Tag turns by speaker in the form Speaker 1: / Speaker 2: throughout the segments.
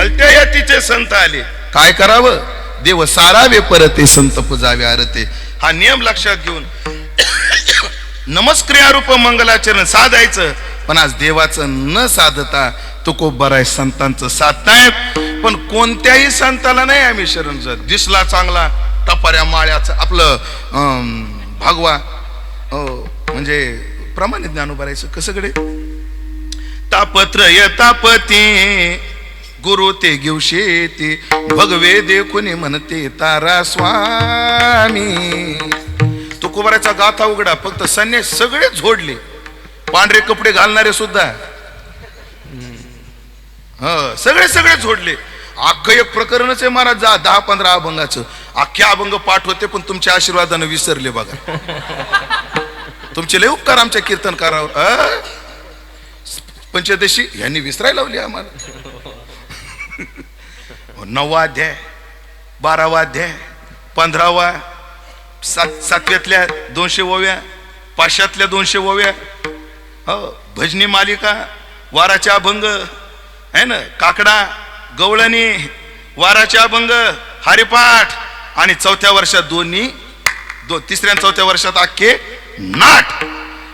Speaker 1: भलत्या यातीचे संत आले, काय करावं? देव सारावे परते, संत पुजावे आरते. हा नियम लक्षात घेऊन नमस्क्रियारूप मंगलाचरण साधायचं. पण आज देवाचं न साधता तुकोबा आहे, संतांचं साधतायत. पण कोणत्याही संताला नाही आम्ही शरण जात. दिसला चांगला टपाऱ्या माळ्याचं आपलं भागवा म्हणजे प्रमाणित ज्ञानोबारायचं कसं कडे तापत्रय तापती गुरु ते घेऊशेती भगवे देखुनी म्हणते तारा स्वामी. तुकोबारायचा गाथा उघडा, फक्त संन्यास सगळे झोडले, पांढरे कपडे घालणारे सुद्धा सगळे झोडले. अख्खं एक प्रकरणच आहे महाराज, 10-15 अभंगाचं. अख्खे अभंग पाठ होते, पण तुमच्या आशीर्वादानं विसरले बघा. तुमचे लय उपकार आमच्या कीर्तनकारावर. पंचदशी यांनी विसरायला लावली आम्हाला. 9वा अध्याय, 12वा अध्याय, 15वा, 7व्यातल्या 200 ओव्या, 500तल्या 200 ओव्या, भजनी मालिका, वाराच्या अभंग है ना, काकडा, गवळणी, वाराच्या अभंग, हरिपाठ, आणि 4थ्या वर्षात तिसऱ्या 4थ्या वर्षात अख्खे नाट.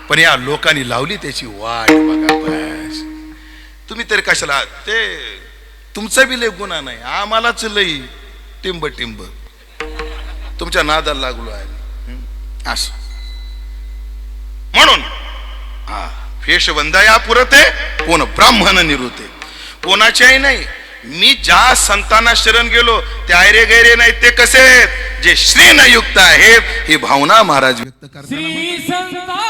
Speaker 1: पण या लोकांनी लावली त्याची वाट बघा. बस तुम्ही तरी कशाला, ते तुमचा बी लय गुन्हा नाही, आम्हालाच लई टिंब तुमच्या नादाला लागलो आहे असं. म्हणून फेश वंदाया पुरते कोण ब्राह्मण निरुते. कोणाच्याही नाही. मी ज्या संतांना शरण गेलो ते आयरे गैरे नाही, ते कसे जे श्रीन युक्त आहेत ही भावना महाराज व्यक्त करतात.
Speaker 2: श्री संता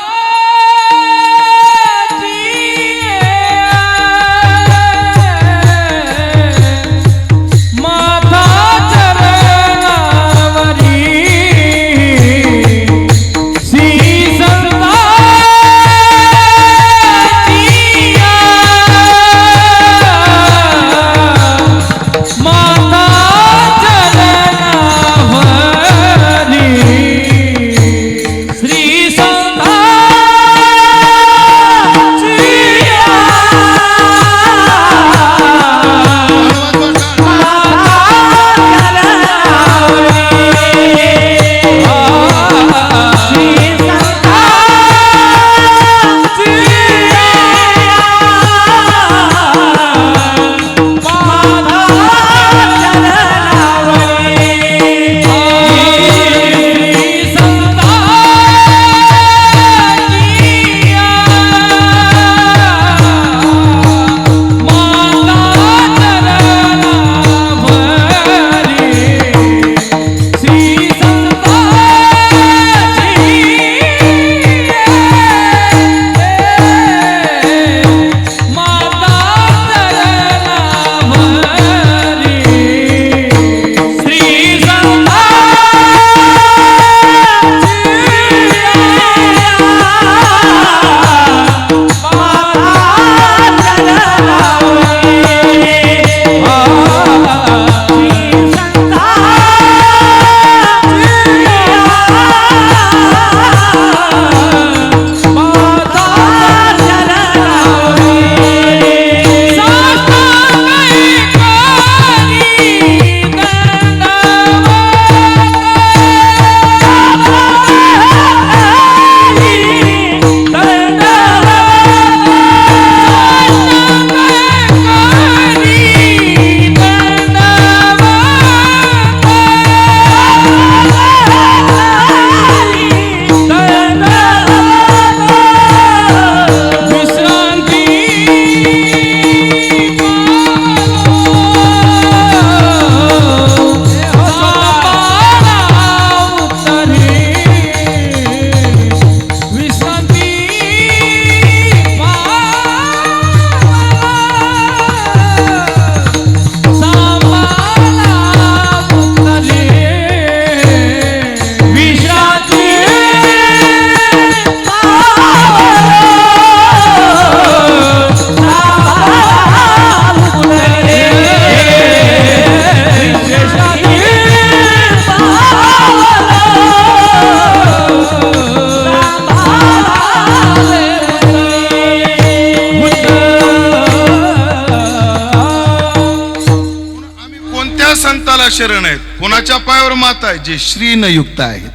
Speaker 1: संताला शरण आहेत. कोणाच्या पायावर माता आहे? जे श्री न युक्त आहेत.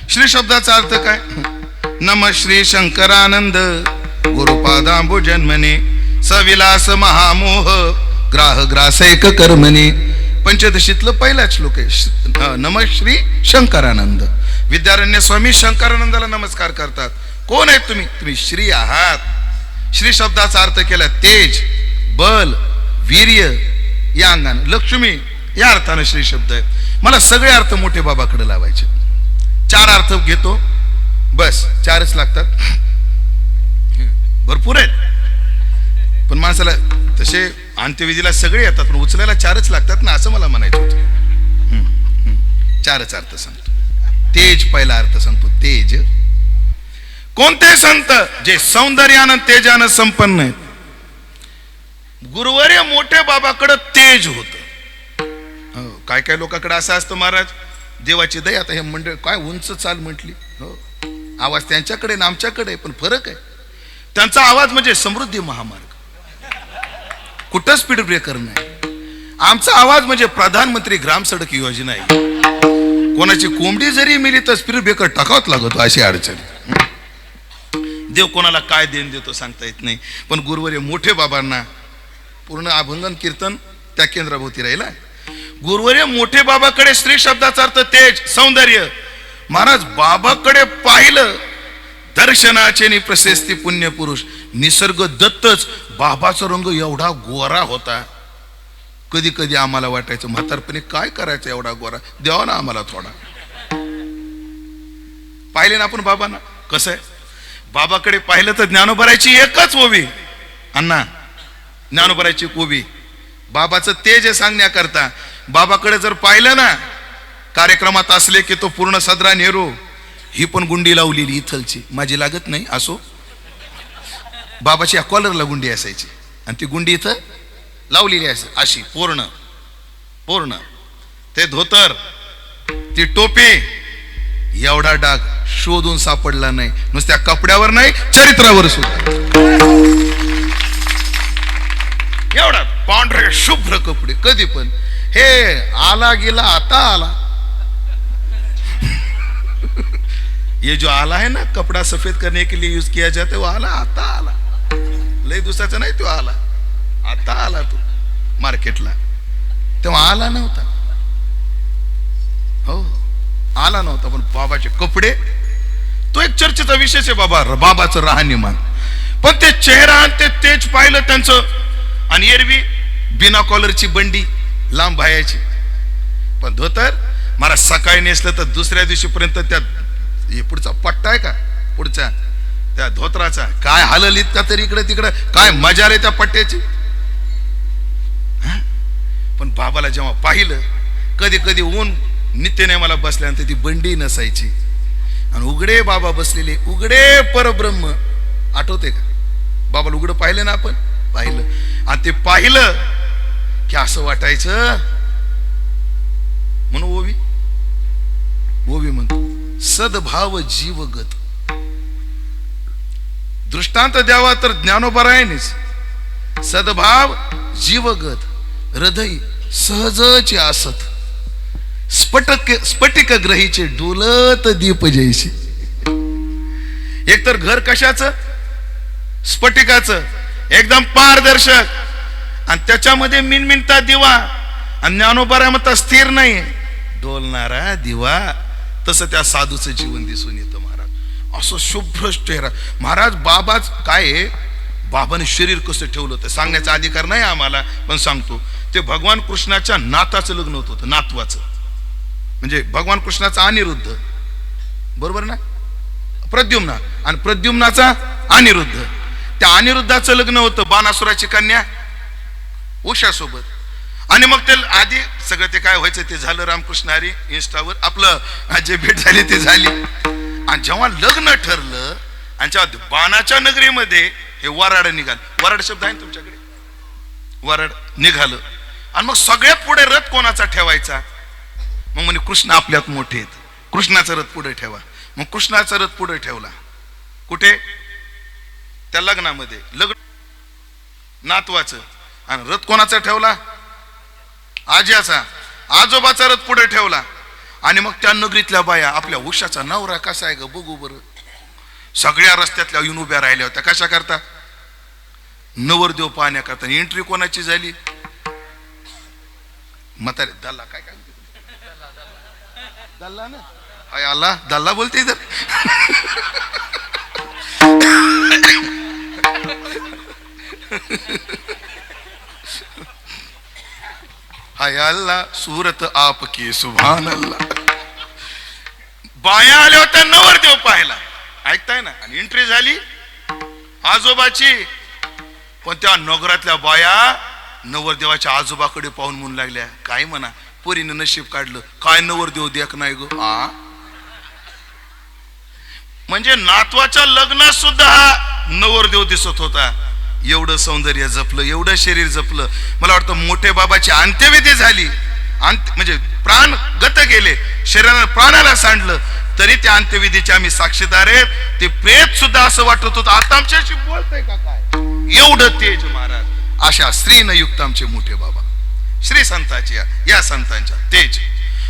Speaker 1: श्री शब्दाचा अर्थ काय? नम श्री शंकरानंद गुरुपादांबु जन्मने सविलास महामोह ग्राह ग्रासैक कर्मने. पंचदशीतलं पहिला श्लोक आहे. नम श्री शंकरानंद. विद्यारण्य स्वामी शंकरानंदाला नमस्कार करतात. कोण आहेत तुम्ही? तुम्ही श्री आहात. श्री शब्दाचा अर्थ केला तेज, बल, वीर्य या अंगाने. लक्ष्मी या अर्थाने श्री शब्द आहे. मला सगळे अर्थ मोठे बाबाकडे लावायचे. 4 अर्थ घेतो, बस 4च लागतात. भरपूर आहेत पण माणसाला तसे अंत्यविधीला सगळे येतात पण उचलायला 4च लागतात ना, असं मला म्हणायचं होतं. 4च अर्थ सांगतो. तेज पहिला अर्थ सांगतो. तेज. कोणते संत? जे सौंदर्यानं तेजानं संपन्न आहेत. गुरुवर्य मोठे बाबाकडे तेज होत. काय काय लोकांकडे असं असतं, महाराज देवाची दया. आता हे मंडळ काय उंच चाल म्हटली, हो आवाज त्यांच्याकडे ना आमच्याकडे पण फरक आहे. त्यांचा आवाज म्हणजे समृद्धी महामार्ग, कुठं स्पीड ब्रेकर नाही. आमचा आवाज म्हणजे प्रधानमंत्री ग्राम सडक योजना आहे. कोणाची कोंबडी जरी मिली तर स्पीड ब्रेकर टाकावत लागतो, अशी अडचण. देव कोणाला काय देण देतो सांगता येत नाही. पण गुरुवर्य मोठे बाबांना पूर्ण अभंगन कीर्तन त्या केंद्राभोवती राहिला. गुरुवर्य मोठे बाबाकडे स्त्री शब्दाचा अर्थ तेज, सौंदर्य. महाराज बाबाकडे पाहिलं दर्शनाचे नि प्रशस्ती पुण्य पुरुष. निसर्ग दत्तच. बाबाचा रंग एवढा गोरा होता. कधी कधी आम्हाला वाटायचं म्हातारपणे काय करायचं एवढा गोरा, द्यावा ना आम्हाला थोडा. पाहिले ना आपण बाबांना. कसं आहे, बाबाकडे पाहिलं तर ज्ञानोबराची एकच ओवी. अण्णा ज्ञानोबराची ओवी बाबाचं तेज सांगण्याकरता. बाबाकडे जर पाहिलं ना कार्यक्रमात असले की तो पूर्ण सदरा नेहरू. ही पण गुंडी लावलेली इथलची, माझी लागत नाही असो. बाबाची या कॉलरला गुंडी असायची आणि ती गुंडी इथं लावलेली असे अशी पूर्ण पूर्ण. ते धोतर, ती टोपी, एवढा डाग शोधून सापडला नाही. नुसत्या कपड्यावर नाही, चरित्रावर सुद्धा. एवढा पांढरे शुभ्र कपडे. कधी पण हे आला गेला आता आला. ये जो आला है ना कपड़ा सफेद करने के लिए यूज किया जाता है, वो आला आता आला. लय दिवसाचा नाही तो आला, आता आला तो मार्केटला. तेव्हा आला नव्हता, हो आला नव्हता. पण बाबाचे कपडे तो एक चर्चेचा विषय आहे. बाबाचं राहणीमान. पण ते चेहरा आणि ते तेज पाहिलं त्यांचं. आणि एरवी बिना कॉलरची बंडी लांब बायाची. पण धोतर मला सकाळी नेसलं तर दुसऱ्या दिवशीपर्यंत त्या हे पुढचा पट्टा आहे का पुढच्या त्या धोत्राचा काय हललीत का तरी इकडे तिकडे काय मजा रे त्या पट्ट्याची. पण बाबाला जेव्हा पाहिलं, कधी कधी ऊन नित्यने मला बसल्यानंतर ती बंडी नसायची आणि उघडे बाबा बसलेले, उघडे परब्रह्म. आठवते का बाबाला उघडं पाहिलं ना आपण? पाहिलं. आणि ते पाहिलं की असं वाटायचं. म्हणून ओवी ओवी म्हणतो सद्भाव जीवगत. दृष्टांत द्यावा तर ज्ञानोबरायनेच. सद्भाव जीवगत हृदय सहजचे असत. स्फटिक ग्रहीचे डोलत दीप जैसे. एकतर घर कशाचं? स्फटिकाचं, एकदम पारदर्शक आणि त्याच्यामध्ये मिनमिनता दिवा. आणि ज्ञानोबराय म्हणता स्थिर नाही, डोलणारा दिवा. तसं त्या साधूचं जीवन दिसून येतं महाराज. असं शुभ्र चेहरा. महाराज बाबाच काय, बाबाने शरीर कसं ठेवलं होतं सांगण्याचा अधिकार नाही आम्हाला, पण सांगतो. ते भगवान कृष्णाच्या नाताचं लग्न होत होतं, नातवाचं. म्हणजे भगवान कृष्णाचा अनिरुद्ध, बरोबर ना, प्रद्युम्ना. आणि प्रद्युम्नाचा अनिरुद्ध. त्या अनिरुद्धाचं लग्न होतं बाणासुराची कन्या उषा सोबत. आणि मग ते आधी सगळं ते काय व्हायचं ते झालं. रामकृष्ण हरी इंस्टावर आपलं जे भेट झाली ते झाली. आणि जेव्हा लग्न ठरलं आणि जेव्हा बाणाच्या नगरीमध्ये हे वराड निघाल. वराड शब्द आहे तुमच्याकडे? वराड निघालं. आणि मग सगळ्यात पुढे रथ कोणाचा ठेवायचा? मग म्हणे कृष्ण आपल्यात मोठे आहेत, कृष्णाचा रथ पुढे ठेवा. मग कृष्णाचा रथ पुढे ठेवला. कुठे? त्या लग्नामध्ये. लग्न नातवाचं. आणि रथ कोणाचा ठेवला? आज्याचा. आजोबाचा रथ पुढे ठेवला आणि मग त्या नगरीतल्या बाया आपल्या उषाचा नवरा कसा आहे ग बघू बरं. सगळ्या रस्त्यातल्या येऊन उभ्या राहिल्या होत्या. कशा करता? नवरदेव पाहण्याकरता. एंट्री कोणाची झाली? म्हातारे दल्ला. काय काय दल्ला ना? हाय आला दल्ला बोलते इधर. हाय अल्लाह सूरत आपकी सुभान अल्लाह. बाया आल्या होत्या नवरदेव पाहायला. ऐकताय ना? आणि एंट्री झाली आजोबाची. पण त्या नगरातल्या बाया नवरदेवाच्या आजोबाकडे पाहून म्हणू लागल्या, काय म्हणा पोरीनं नशीब काढलं, काय नवरदेव देख नाही गो. म्हणजे नातवाच्या लग्नात सुद्धा नवरदेव दिसत होता. एवढं सौंदर्य जपलं, एवढं शरीर जपलं. मला वाटतं मोठे बाबाची अंत्यविधी झाली, म्हणजे प्राण गत गेले, शरीरानं प्राणाला सांडलं, तरी त्या अंत्यविधीचे आम्ही साक्षीदार आहेत. ते प्रेत सुद्धा असं वाटत होतं आता आमच्याशी बोलतंय का काय, एवढं तेज महाराज. अशा स्त्रीनं युक्त आमचे मोठे बाबा, श्री संताची या संतांच्या तेज.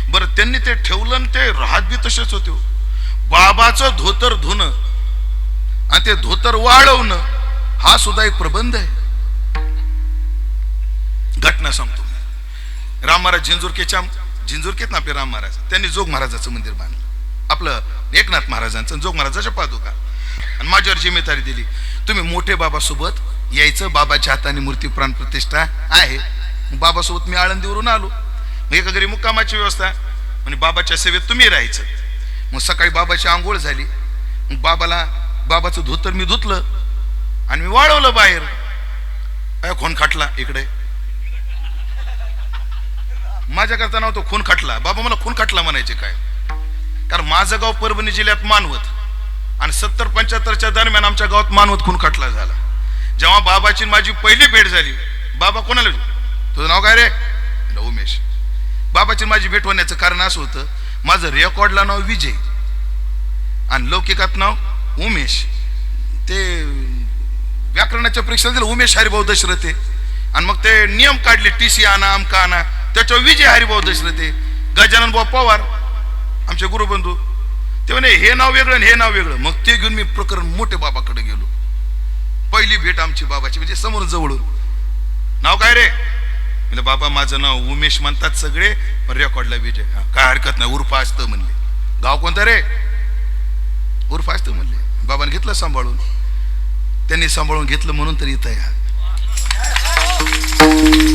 Speaker 1: बरं त्यांनी ते ठेवलं आणि ते राहत बी तसेच होते. बाबाचं धोतर धुणं आणि ते धोतर वाळवणं हा सुद्धा एक प्रबंध आहे. घटना सांगतो. राम महाराज झिंजुरकेत ना आपले राम महाराज, त्यांनी जोग महाराजाचं मंदिर बांधलं. आपलं एकनाथ महाराजांचं जोग महाराजाच्या पादुका. आणि माझ्यावर जिम्मेदारी दिली, तुम्ही मोठे बाबा सोबत यायचं, बाबाच्या हाताने मूर्ती प्राण प्रतिष्ठा आहे. बाबासोबत मी आळंदीवरून आलो. मग एका घरी मुक्कामाची व्यवस्था, म्हणजे बाबाच्या सेवेत तुम्ही राहायचं. मग सकाळी बाबाची आंघोळ झाली. मग बाबाचं धोतर मी धुतलं आणि मी वाळवलं बाहेर. खून खाटला इकडे माझ्या करता नव्हतं, खून खाटला. बाबा मला खून खाटला म्हणायचे काय, कारण माझं गाव परभणी जिल्ह्यात मानवत, आणि 70-75च्या दरम्यान आमच्या गावात मानवत खून खाटला झाला. जेव्हा बाबाची माझी पहिली भेट झाली, बाबा कोणाला, तुझं नाव काय रे? उमेश. बाबाची माझी भेट होण्याचं कारण असं होतं, माझं रेकॉर्डला नाव विजय आणि लौकिकात नाव उमेश. ते व्याकरणाच्या परीक्षा दिलं उमेश हरिभाऊ दशरथे, आणि मग ते नियम काढले TC आणा अमका आणा, त्याच्यावर विजय हरिभाऊ दशरथे. गजानन भाऊ पवार आमचे गुरुबंधू, ते म्हणे हे नाव वेगळं हे नाव वेगळं. मग ते घेऊन मी प्रकरण मोठे बाबाकडे गेलो. पहिली भेट आमची बाबाची, म्हणजे समोर जवळून. नाव काय रे? म्हणजे बाबा माझं नाव उमेश म्हणतात सगळे, पण रेकॉर्डला विजय. काय हरकत नाही, उर्फ असतं म्हणले. गाव कोणतं रे? उर्फ असतं म्हणले. बाबाने घेतलं सांभाळून. त्यांनी सांभाळून घेतलं म्हणून तर इथं या.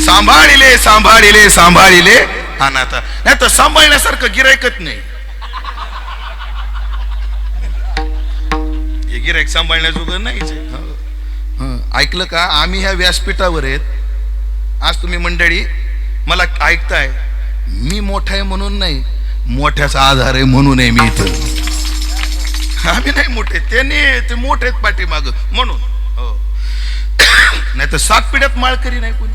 Speaker 1: सांभाळिले सांभाळिले सांभाळिले अनाथ. नाही तर सांभाळण्यासारखं गिरायकच नाही. हे गिरायक सांभाळण्याजोगं नाहीच. ऐकलं का? आम्ही ह्या व्यासपीठावर आहेत. आज तुम्ही मंडळी मला ऐकताय, मी मोठा आहे म्हणून नाही, मोठ्याचा आधार आहे म्हणून आहे मी इथं. आम्ही नाही मोठे, ते मोठे आहेत पाठीमाग म्हणून. हो, नाही तर 7 पिढ्यात माळकरी नाही कोणी.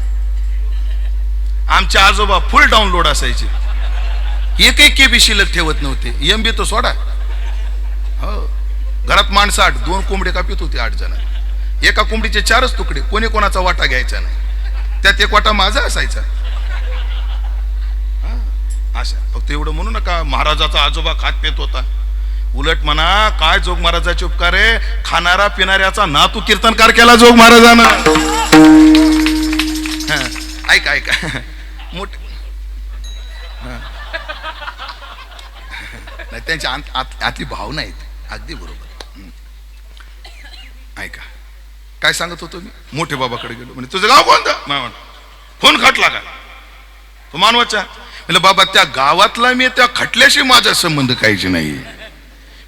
Speaker 1: आमचे आजोबा फुल डाउनलोड असायचे, एकही KB शिल्लक ठेवत नव्हते. MB तो सोडा. हो, घरात माणसं 8, 2 कोंबडे कापित होते 8 जण. एका कोंबडीचे 4च तुकडे, कोणी कोणाचा वाटा घ्यायचा नाही. त्यात एक वाटा माझा असायचा. अशा फक्त एवढं म्हणू नका महाराजाचा आजोबा खात पेत होता. उलट म्हणा काय जोग महाराजाचे उपकार आहे, खाणारा पिणाऱ्याचा नातू कीर्तनकार केला जोग महाराजानं. ऐका ऐका मोठे नाही, त्यांच्या आतली भावना आहेत. अगदी बरोबर. ऐका काय सांगत होतो मी. मोठे बाबाकडे गेलो. म्हणजे तुझं गाव कोणतं? खून खटला का तो मानवाचा? म्हणजे बाबा त्या गावातला मी, त्या खटल्याशी माझा संबंध काहीच नाही.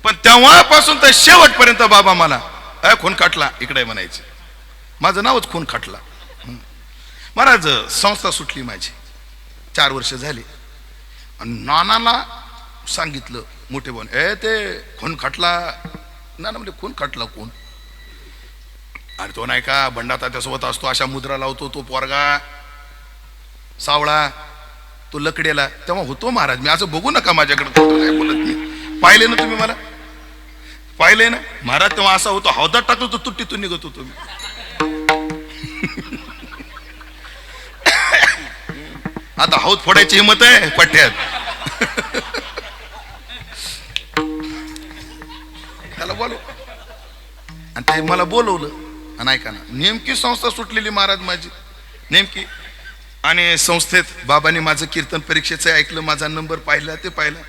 Speaker 1: पण तेव्हापासून तर शेवटपर्यंत बाबा मला खून खटला इकडे म्हणायचं. माझं नावच खून खटला. महाराज संस्था सुटली माझी, 4 वर्ष झाली. आणि नानाला सांगितलं मोठे भाऊ, ते खून खटला. नाना म्हणजे खून खटला कोण? अरे तो नाही का बंडा तात्यासोबत असतो, अशा मुद्रा लावतो तो पोरगा सावळा, तो लकडेला. तेव्हा होतो महाराज मी. असं बघू नका माझ्याकडे, नाही बोलत मी. पाहिले ना तुम्ही मला, पाहिले ना महाराज. तेव्हा असा होतो, हौदात टाकलो तो तुट्टीतून निघत होतो मी. आता हौद फोडायची हिंमत आहे पट्ट्यात. त्याला बोलव. आणि ते मला बोलवलं. आणि ऐका ना, नेमकी संस्था सुटलेली महाराज माझी नेमकी. आणि संस्थेत बाबांनी माझं कीर्तन परीक्षेचं ऐकलं, माझा नंबर पाहिला, ते पाहिलं,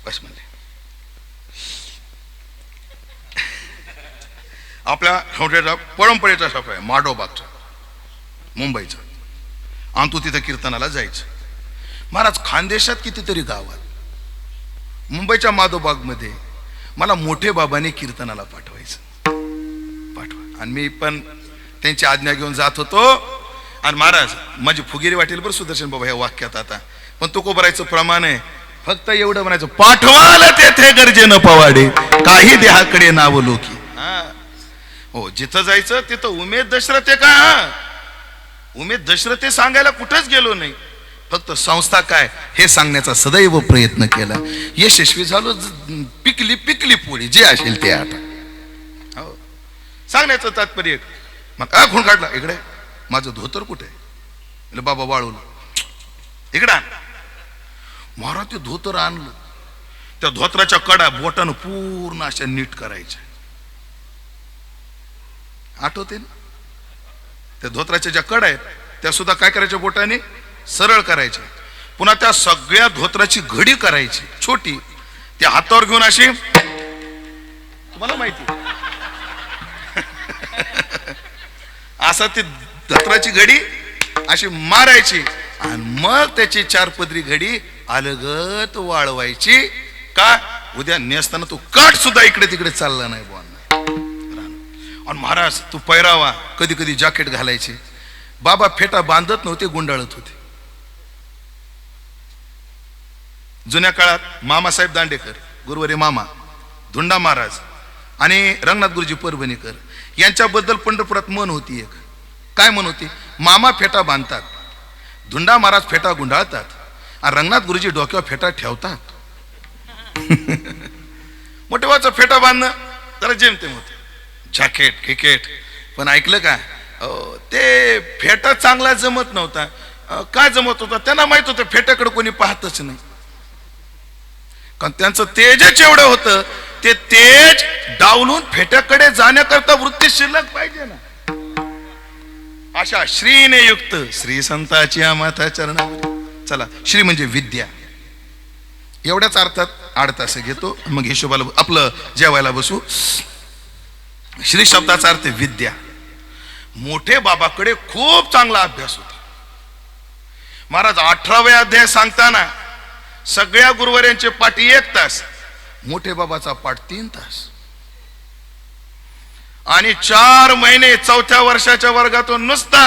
Speaker 1: बस म्हणले आपल्या हॉटेलचा परंपरेचा शॉप आहे माडोबागचा मुंबईचा, आणि तू तिथं कीर्तनाला जायचं. महाराज खानदेशात कितीतरी गावात मुंबईच्या माधवबागमध्ये मला मोठे बाबांनी कीर्तनाला पाठवा. आणि मी पण त्यांची आज्ञा घेऊन जात होतो. आणि महाराज माझी फुगिरी वाटेल बरं सुदर्शन बाबा ह्या वाक्यात आता, पण तो कोबरायचं प्रमाण आहे फक्त एवढं म्हणायचं, पाठवाल तेथे गरजेनं पवाडे काही देहाकडे नाव लोकी. हो, जिथं जायचं तिथं उमेद दशरथे का, उमेद दशरथे सांगायला कुठंच गेलो नाही, फक्त संस्था काय हे सांगण्याचा सदैव प्रयत्न केला. यशस्वी झालो. पिकली पोळी जे असेल ते आता हो सांगण्याचं तात्पर्य. मग काय खूण काढला, इकडे माझं धोतर कुठे आहे, बाबा वाळवलं, इकडे आण. महाराज ते धोतर आणलं. त्या धोतराच्या कडा बोटानं पूर्ण अशा नीट करायच्या, आठवते ना. त्या धोत्राच्या ज्या कडा आहेत त्या सुद्धा काय करायच्या, बोटाने सरळ करायच्या. पुन्हा त्या सगळ्या धोत्राची घडी करायची छोटी, त्या हातावर घेऊन अशी, तुम्हाला माहिती असा ती धोत्राची घडी अशी मारायची, आणि मग त्याची 4 पदरी घडी अलगत वाळवायची. का, उद्या नेसताना तो काठ सुद्धा इकडे तिकडे चालला नाही बुवा. आणि महाराज तू पैरावा, कधी कधी जॅकेट घालायचे. बाबा फेटा बांधत नव्हते, गुंडाळत होते. जुन्या काळात मामासाहेब दांडेकर, गुरुवारी मामा, धुंडा महाराज आणि रंगनाथ गुरुजी परभणीकर यांच्याबद्दल पंढरपुरात म्हण होती एक. काय म्हण होती, मामा फेटा बांधतात, धुंडा महाराज फेटा गुंडाळतात, आणि रंगनाथ गुरुजी डोक्यावर फेटा ठेवतात. मोठेवाचं फेटा बांधणं जरा जेमतेम होते, जॅकेट क्रिकेट. पण ऐकलं का, ते फेटा चांगला जमत नव्हता. काय जमत होता, त्यांना माहित होतं फेट्याकडे कोणी पाहतच नाही, कारण त्यांचं तेजच एवढं होतं. ते तेज डावलून फेट्याकडे जाण्याकरता वृत्ती शिल्लक पाहिजे ना. अशा श्रीने युक्त श्री संताची माथा चरणावर. चला, श्री म्हणजे विद्या, एवढ्याच अर्थात 8 तास घेतो, मग हिशोबाला आपलं जेवायला बसू. श्री शब्दाचा अर्थ विद्या. मोठे बाबाकडे खूप चांगला अभ्यास होता. महाराज 18व्या अध्याय सांगताना सगळ्या गुरुवाऱ्यांचे पाठी 1 तास, मोठे बाबाचा पाठ 3 तास. आणि 4 महिने 4थ्या वर्षाच्या वर्गातून नुसता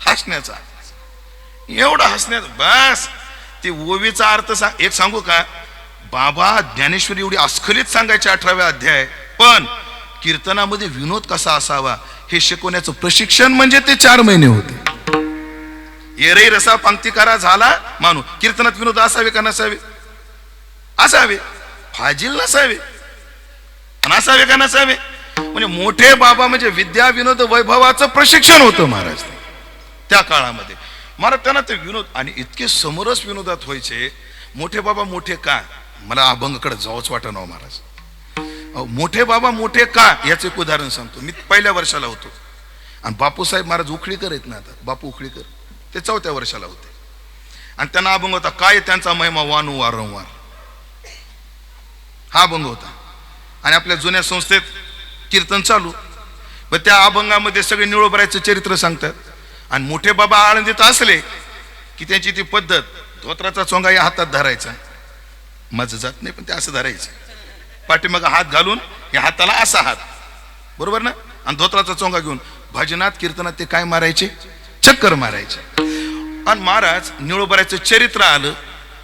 Speaker 1: हसण्याचा, एवढा हसण्याचा बस. ते ओवीचा अर्थ एक सांगू का, बाबा ज्ञानेश्वरी एवढी अस्खलित सांगायचे 18व्या अध्याय, पण कीर्तनामध्ये विनोद कसा असावा हे शिकवण्याचं प्रशिक्षण म्हणजे ते 4 महिने होते. एरई रसा पंक्तिकारा झाला मानू, कीर्तनात विनोद असावे का नसावे, असावे, फाजील नसावे, असावे का नसावे. म्हणजे मोठे बाबा म्हणजे विद्या विनोद वैभवाचं प्रशिक्षण होतं महाराज त्या काळामध्ये. महाराज त्यांना ते विनोद, आणि इतके समरस विनोदात व्हायचे. मोठे बाबा मोठे का, मला अभंगाकडे जाऊच वाटणार महाराज. मोठे बाबा मोठे का याचं एक उदाहरण सांगतो. मी 1ल्या वर्षाला होतो, आणि बापूसाहेब महाराज उखळीकर आहेत ना, आता बापू उखळीकर, ते 4थ्या वर्षाला होते. आणि त्यांना अभंग होता, काय त्यांचा महिमा वानू वारंवार, हा अभंग होता. आणि आपल्या जुन्या संस्थेत कीर्तन चालू, पण त्या अभंगामध्ये सगळे निळोबरायचं चरित्र सांगतात. आणि मोठे बाबा आळंदीत असले की त्यांची ती पद्धत, धोत्राचा चोंगा या हातात धरायचा, माझं जात नाही पण ते असं धरायचं, पाठीमागं हात घालून या हाताला असा हात, बरोबर ना, आणि धोत्राचा चोंगा घेऊन भजनात कीर्तनात ते काय मारायचे, चक्कर मारायचे. आणि महाराज निळोबरायचं चरित्र आलं,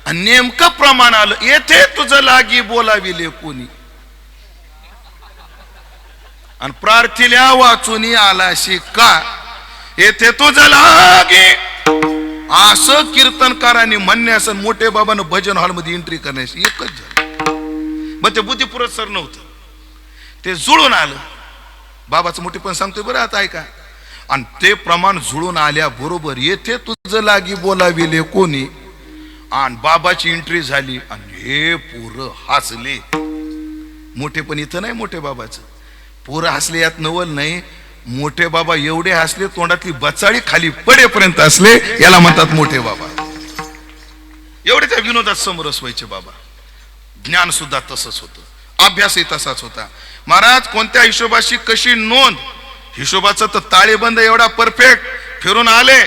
Speaker 1: आणि नेमकं प्रमाण आलं, येथे तुझं लागी बोलाविले कोणी, आणि प्रार्थील्या वाचून आलाशी का, येथे तुझं लागी, असं कीर्तनकारांनी म्हणण्यास मोठे बाबांना भजन हॉलमध्ये एंट्री करण्यास एकच झालं. मग ते बुद्धिपुरत सर नव्हतं, ते जुळून आलं. बाबाचं मोठे पण सांगतोय बरं आता ऐका. आणि ते प्रमाण जुळून आल्याबरोबर येथे तुझं लागी बोलाविले कोणी, आणि बाबाची एंट्री झाली आणि हे पोरं हसले. मोठे पण इथं नाही मोठे बाबाचं, पोरं हसले यात नवल नाही. मोठे बाबा एवढे हसले तोंडातली बचाळी खाली पडेपर्यंत हसले, याला म्हणतात मोठे बाबा. एवढे त्या विनोदात समरस व्हायचे बाबा. ज्ञान सुद्धा तसंच होतं, अभ्यासही तसाच होता. महाराज कोणत्या हिशोबाशी कशी नोंद, हिशोबाचं तर ताळेबंद एवढा परफेक्ट फिरून आले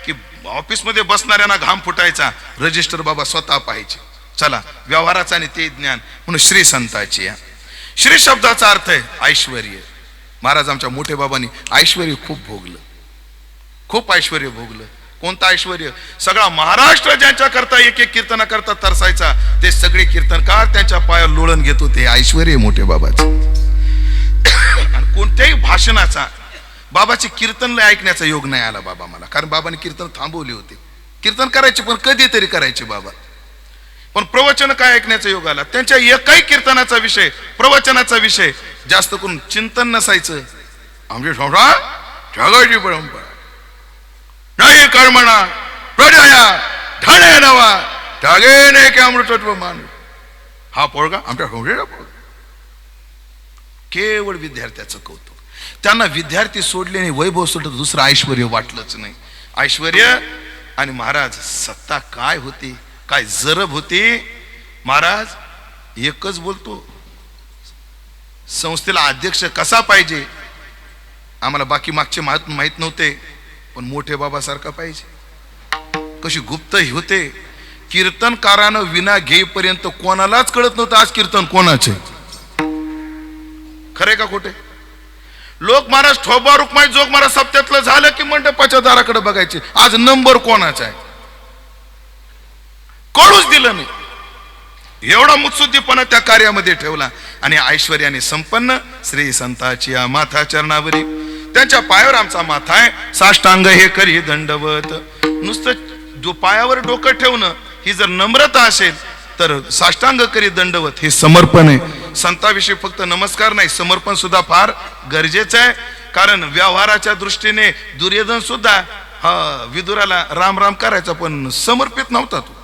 Speaker 1: की ऑफिस मध्ये बसणाऱ्यांना घाम फुटायचा. रजिस्टर बाबा स्वतः पाहायचे. चला व्यवहाराचा आणि ते ज्ञान म्हणून श्री संताची. श्री शब्दाचा अर्थ आहे ऐश्वर्य. महाराज आमच्या मोठे बाबांनी ऐश्वर्य खूप भोगलं, खूप ऐश्वर्य भोगलं. कोणतं ऐश्वर्य? सगळा महाराष्ट्र ज्यांच्या करता एक एक कीर्तना करता तरसायचा, ते सगळे कीर्तनकार त्यांच्या पायावर लोळण घेत होते. ऐश्वर्य मोठे बाबाचं. आणि कोणत्याही भाषणाचा बाबाचे कीर्तनला ऐकण्याचा योग नाही आला बाबा मला, कारण बाबांनी कीर्तन थांबवले होते. कीर्तन करायचे पण कधीतरी करायचे बाबा, पण प्रवचन काय ऐकण्याचा योग आला. त्यांच्या एकही कीर्तनाचा विषय, प्रवचनाचा विषय जास्त करून चिंतन नसायचं. आमचे जगाची परंपरा नाही कर्मणा प्रजया ठाणे नवा त्यागे नाही की अमृतत्व मान. हा पोळगा आमच्या संशयाचा पोळगा. केवळ विद्यार्थ्याचं कौतुक. त्यांना विद्यार्थी सोडले नाही, वैभव सोडलं, दुसरं ऐश्वर्य वाटलंच नाही. ऐश्वर्य आणि महाराज सत्ता काय होती, काय जरब होती. महाराज एकच बोलतो, संस्थेला अध्यक्ष कसा पाहिजे आम्हाला बाकी मागचे माहित नव्हते, पण मोठे बाबासारखा पाहिजे. कशी गुप्त होते. कीर्तनकारानं विना घेईपर्यंत कोणालाच कळत नव्हतं आज कीर्तन कोणाचे. खरे का खोटे? लोक महाराज ठोबा रुक्माई जोग महाराज सप्त्यातलं झालं की मंडपाच्या दाराकडे बघायचे, आज नंबर कोणाचा आहे कळूच दिलं नाही. एवढा मुत्सुद्दीपणा त्या कार्यामध्ये ठेवला. आणि ऐश्वर्याने संपन्न श्री संताची माथा चरणावरी, त्यांच्या पायावर आमचा माथा आहे. साष्टांग हे करी दंडवत. नुसतं जो पायावर डोकं ठेवणं ही जर नम्रता असेल तर साष्टांग करी दंडवत हे समर्पण आहे. संताविषयी फक्त नमस्कार नाही, समर्पण सुद्धा फार गरजेचं आहे. कारण व्यवहाराच्या दृष्टीने दुर्योधन सुद्धा विदुराला राम राम करायचा, पण समर्पित नव्हता तो,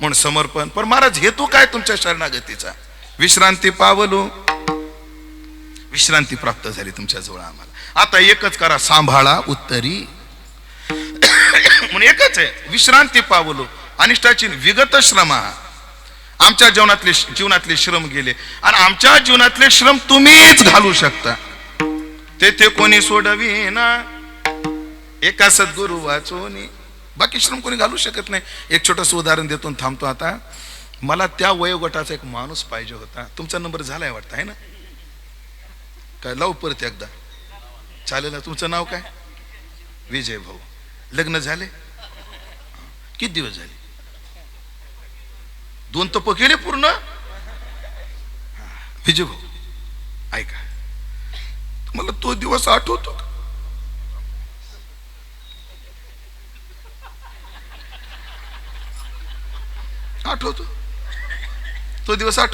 Speaker 1: म्हणून समर्पण. पण महाराज हेतू काय तुमच्या शरणागतीचा? विश्रांती पावलो, विश्रांती प्राप्त झाली तुमच्या जवळ आम्हाला. आता एकच करा, सांभाळा उत्तरी. म्हणून एकच आहे, विश्रांती पावलो. अनिष्टाची विगत श्रमा. आमच्या जीवनातले श्रम गेले आणि आमच्या जीवनातले श्रम तुम्हीच घालू शकता. तेथे कोणी सोडविना एका सद्गुरु वाचोनी. बाकी श्रम कोणी घालू शकत नाही. एक छोटंसं उदाहरण देतो थांबतो आता. मला त्या वयोगटाचा एक माणूस पाहिजे होता. तुमचा नंबर झालाय वाटतं आहे ना? काय लावू परत एकदा? चालेल ना? तुमचं नाव काय? विजय भाऊ. लग्न झाले? किती दिवस झाले? 2 तप केले पूर्ण? विजय भाऊ ऐका, मला तो दिवस आठवतो का? आठवतो तो दिवस? आठवतो.